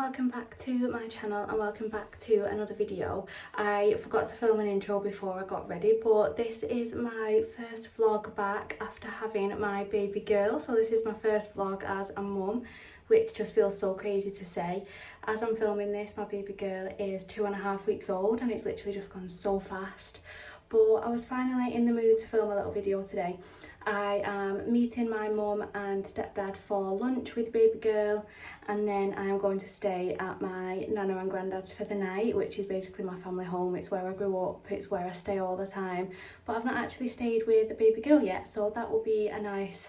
welcome back to my channel and welcome back to another video. I forgot to film an intro before I got ready, but this is my first vlog back after having my baby girl. So this is my first vlog as a mum, which just feels so crazy to say. As I'm filming this, my baby girl is 2.5 weeks old and it's literally just gone so fast. But I was finally in the mood to film a little video today. I am meeting my mum and stepdad for lunch with baby girl, and then I am going to stay at my nana and granddad's for the night, which is basically my family home. It's where I grew up, it's where I stay all the time, but I've not actually stayed with baby girl yet, so that will be a nice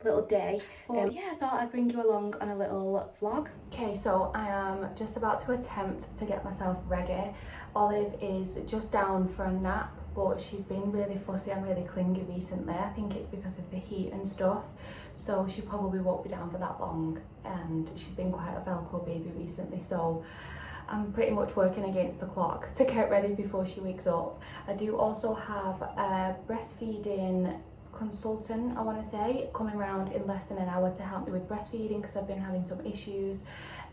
little day. But yeah, I thought I'd bring you along on a little vlog. Okay, so I am just about to attempt to get myself ready. Olive is just down for a nap, but she's been really fussy and really clingy recently. I think it's because of the heat and stuff, so she probably won't be down for that long, and she's been quite a Velcro baby recently, so I'm pretty much working against the clock to get ready before she wakes up. I do also have a breastfeeding consultant, I want to say, coming around in less than an hour to help me with breastfeeding because I've been having some issues.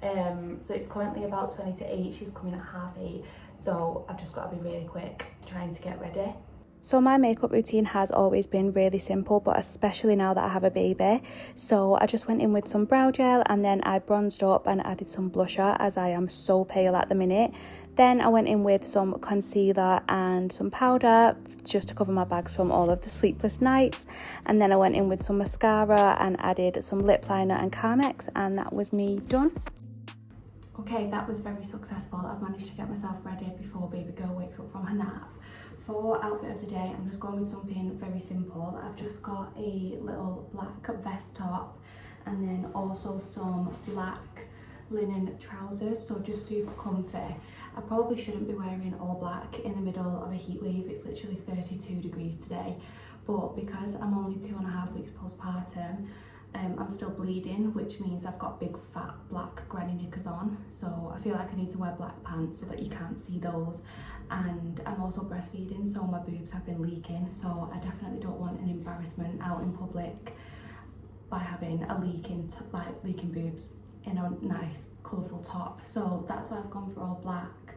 So it's currently about 20 to 8, she's coming at 8:30, so I've just got to be really quick trying to get ready. So my makeup routine has always been really simple, but especially now that I have a baby. So I just went in with some brow gel and then I bronzed up and added some blusher as I am so pale at the minute. Then I went in with some concealer and some powder just to cover my bags from all of the sleepless nights. And then I went in with some mascara and added some lip liner and Carmex, and that was me done. Okay, that was very successful. I've managed to get myself ready before baby girl wakes up from her nap. For outfit of the day, I'm just going with something very simple. I've just got a little black vest top and then also some black linen trousers, so just super comfy. I probably shouldn't be wearing all black in the middle of a heat wave. It's literally 32 degrees today, but because I'm only 2.5 weeks postpartum, I'm still bleeding, which means I've got big fat black granny knickers on, so I feel like I need to wear black pants so that you can't see those. And I'm also breastfeeding, so my boobs have been leaking, so I definitely don't want an embarrassment out in public by having a leaking boobs in a nice colourful top. So that's why I've gone for all black.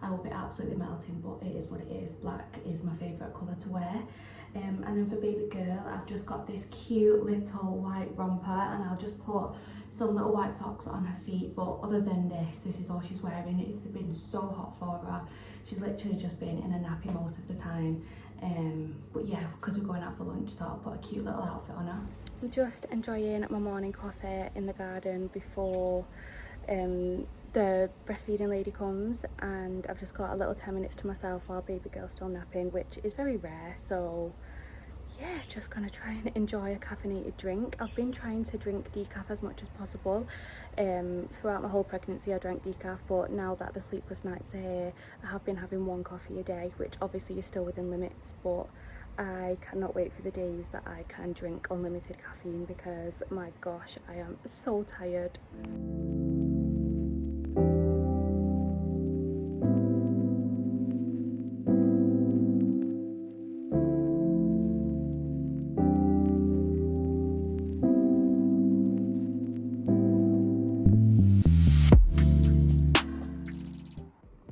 I will be absolutely melting, but it is what it is. Black is my favourite colour to wear. And then for baby girl, I've just got this cute little white romper, and I'll just put some little white socks on her feet. But other than this is all she's wearing. It's been so hot for her. She's literally just been in a nappy most of the time. But yeah, because we're going out for lunch, so I'll put a cute little outfit on her. I'm just enjoying my morning coffee in the garden before the breastfeeding lady comes, and I've just got a little 10 minutes to myself while baby girl's still napping, which is very rare. So yeah, just gonna try and enjoy a caffeinated drink. I've been trying to drink decaf as much as possible. Throughout my whole pregnancy I drank decaf, but now that the sleepless nights are here, I have been having 1 coffee a day, which obviously is still within limits, but I cannot wait for the days that I can drink unlimited caffeine because my gosh, I am so tired.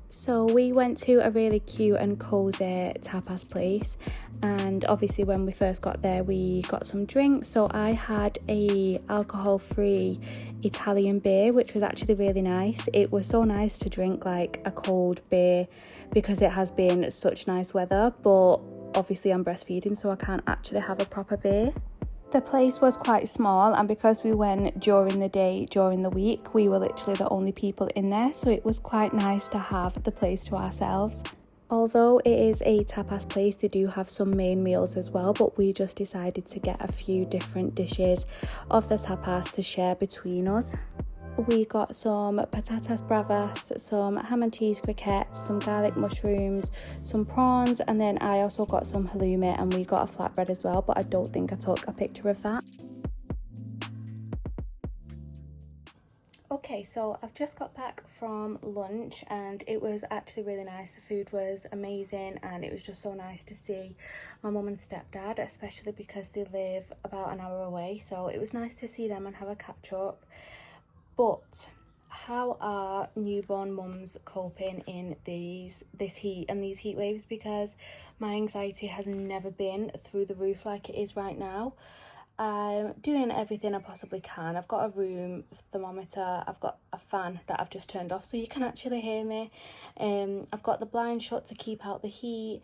So we went to a really cute and cozy tapas place, and obviously when we first got there we got some drinks. So I had a alcohol-free Italian beer, which was actually really nice. It was so nice to drink like a cold beer because it has been such nice weather, but obviously I'm breastfeeding so I can't actually have a proper beer. The place was quite small, and because we went during the day, during the week, we were literally the only people in there, so it was quite nice to have the place to ourselves. Although it is a tapas place, they do have some main meals as well, but we just decided to get a few different dishes of the tapas to share between us. We got some patatas bravas, some ham and cheese croquettes, some garlic mushrooms, some prawns, and then I also got some halloumi, and we got a flatbread as well, but I don't think I took a picture of that. Okay, so I've just got back from lunch and it was actually really nice. The food was amazing and it was just so nice to see my mum and stepdad, especially because they live about an hour away, so it was nice to see them and have a catch up. But how are newborn mums coping in this heat and these heat waves? Because my anxiety has never been through the roof like it is right now. I'm doing everything I possibly can. I've got a room thermometer, I've got a fan that I've just turned off so you can actually hear me. I've got the blinds shut to keep out the heat.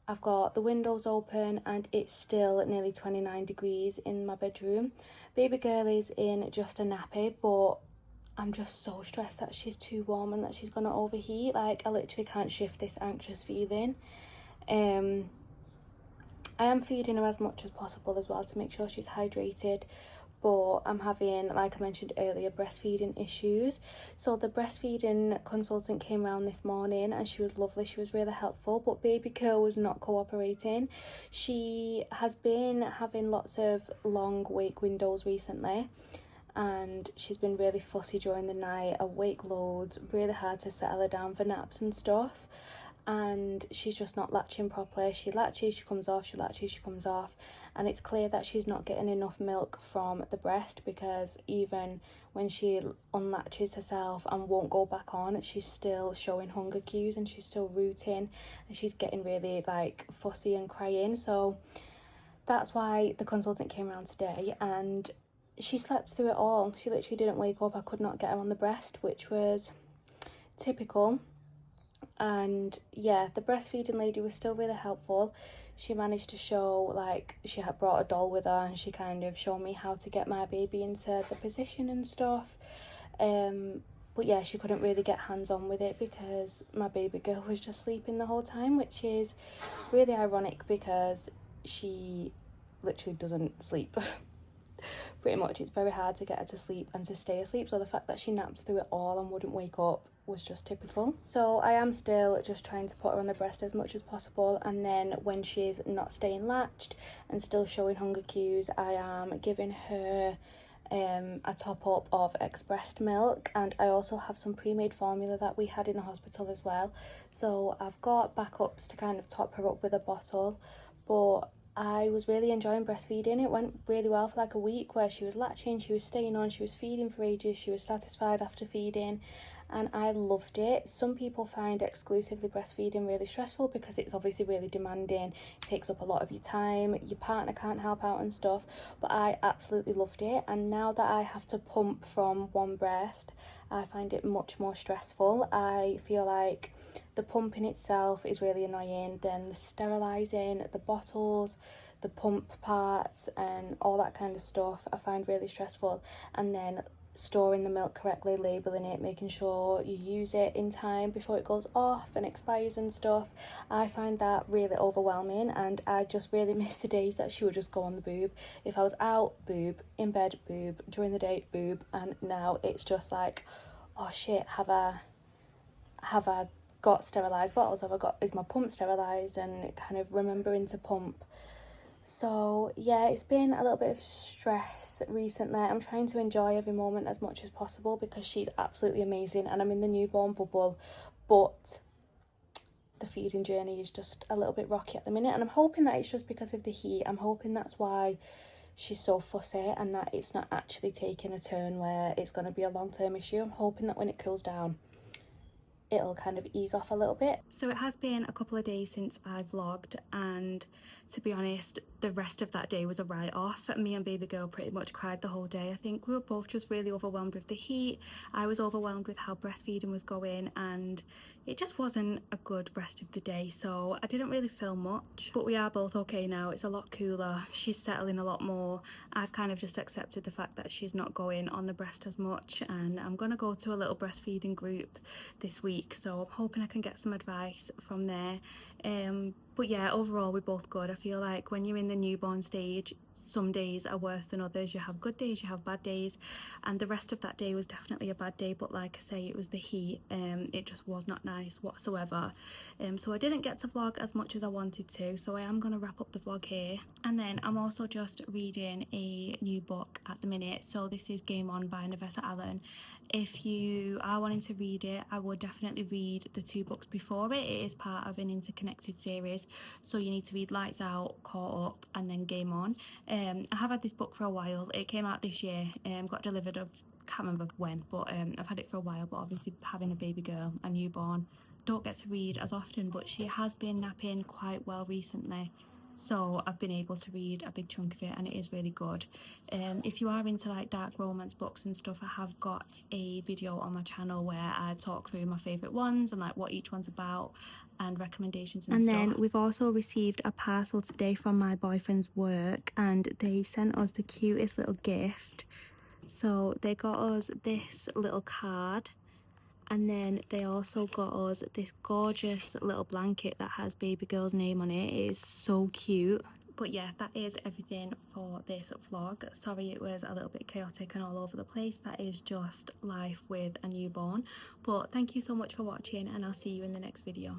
I've got the windows open and it's still nearly 29 degrees in my bedroom. Baby girl is in just a nappy, but I'm just so stressed that she's too warm and that she's gonna overheat. Like, I literally can't shift this anxious feeling. I am feeding her as much as possible as well to make sure she's hydrated, but I'm having, like I mentioned earlier, breastfeeding issues. So the breastfeeding consultant came around this morning and she was lovely, she was really helpful, but baby girl was not cooperating. She has been having lots of long wake windows recently and she's been really fussy during the night, awake loads, really hard to settle her down for naps and stuff, and she's just not latching properly. She latches, she comes off, she latches, she comes off, and it's clear that she's not getting enough milk from the breast, because even when she unlatches herself and won't go back on, she's still showing hunger cues and she's still rooting and she's getting really like fussy and crying. So that's why the consultant came around today, and she slept through it all. She literally didn't wake up. I could not get her on the breast, which was typical. And yeah, the breastfeeding lady was still really helpful. She managed to show, like, she had brought a doll with her and she kind of showed me how to get my baby into the position and stuff. But yeah, she couldn't really get hands on with it because my baby girl was just sleeping the whole time, which is really ironic because she literally doesn't sleep. Pretty much, it's very hard to get her to sleep and to stay asleep, so the fact that she napped through it all and wouldn't wake up was just typical. So I am still just trying to put her on the breast as much as possible, and then when she's not staying latched and still showing hunger cues, I am giving her a top up of expressed milk, and I also have some pre-made formula that we had in the hospital as well, so I've got backups to kind of top her up with a bottle. But I was really enjoying breastfeeding. It went really well for like a week, where she was latching, she was staying on, she was feeding for ages, she was satisfied after feeding, and I loved it. Some people find exclusively breastfeeding really stressful because it's obviously really demanding, it takes up a lot of your time, your partner can't help out and stuff, but I absolutely loved it. And now that I have to pump from one breast, I find it much more stressful. I feel like the pumping itself is really annoying, then the sterilising, the bottles, the pump parts and all that kind of stuff I find really stressful, and then storing the milk correctly, labelling it, making sure you use it in time before it goes off and expires and stuff. I find that really overwhelming, and I just really miss the days that she would just go on the boob. If I was out, boob, in bed, boob, during the day, boob, and now it's just like, oh shit, have I got sterilised bottles? Is my pump sterilised? And kind of remembering to pump. So yeah, it's been a little bit of stress recently. I'm trying to enjoy every moment as much as possible because she's absolutely amazing and I'm in the newborn bubble, but the feeding journey is just a little bit rocky at the minute, and I'm hoping that it's just because of the heat. I'm hoping that's why she's so fussy and that it's not actually taking a turn where it's going to be a long-term issue. I'm hoping that when it cools down, it'll kind of ease off a little bit. So it has been a couple of days since I vlogged, and to be honest, the rest of that day was a write-off. Me and baby girl pretty much cried the whole day. I think we were both just really overwhelmed with the heat. I was overwhelmed with how breastfeeding was going, and it just wasn't a good rest of the day, so I didn't really film much. But we are both okay now. It's a lot cooler, she's settling a lot more. I've kind of just accepted the fact that she's not going on the breast as much, and I'm gonna go to a little breastfeeding group this week, so I'm hoping I can get some advice from there. But yeah, overall we're both good. I feel like when you're in the newborn stage, some days are worse than others. You have good days, you have bad days, and the rest of that day was definitely a bad day. But like I say, it was the heat. It just was not nice whatsoever. So I didn't get to vlog as much as I wanted to, so I am going to wrap up the vlog here. And then I'm also just reading a new book at the minute. So this is Game On by Nevessa Allen. If you are wanting to read it, I would definitely read the 2 books before it. It is part of an interconnected series, so you need to read Lights Out, Caught Up, and then Game On. I have had this book for a while. It came out this year, got delivered can't remember when, but I've had it for a while. But obviously having a baby girl, a newborn, don't get to read as often, but she has been napping quite well recently, so I've been able to read a big chunk of it, and it is really good. If you are into like dark romance books and stuff, I have got a video on my channel where I talk through my favorite ones and like what each one's about and recommendations and stuff. And then we've also received a parcel today from my boyfriend's work, and they sent us the cutest little gift. So they got us this little card, and then they also got us this gorgeous little blanket that has baby girl's name on it. It is so cute. But yeah, that is everything for this vlog. Sorry it was a little bit chaotic and all over the place. That is just life with a newborn. But thank you so much for watching, and I'll see you in the next video.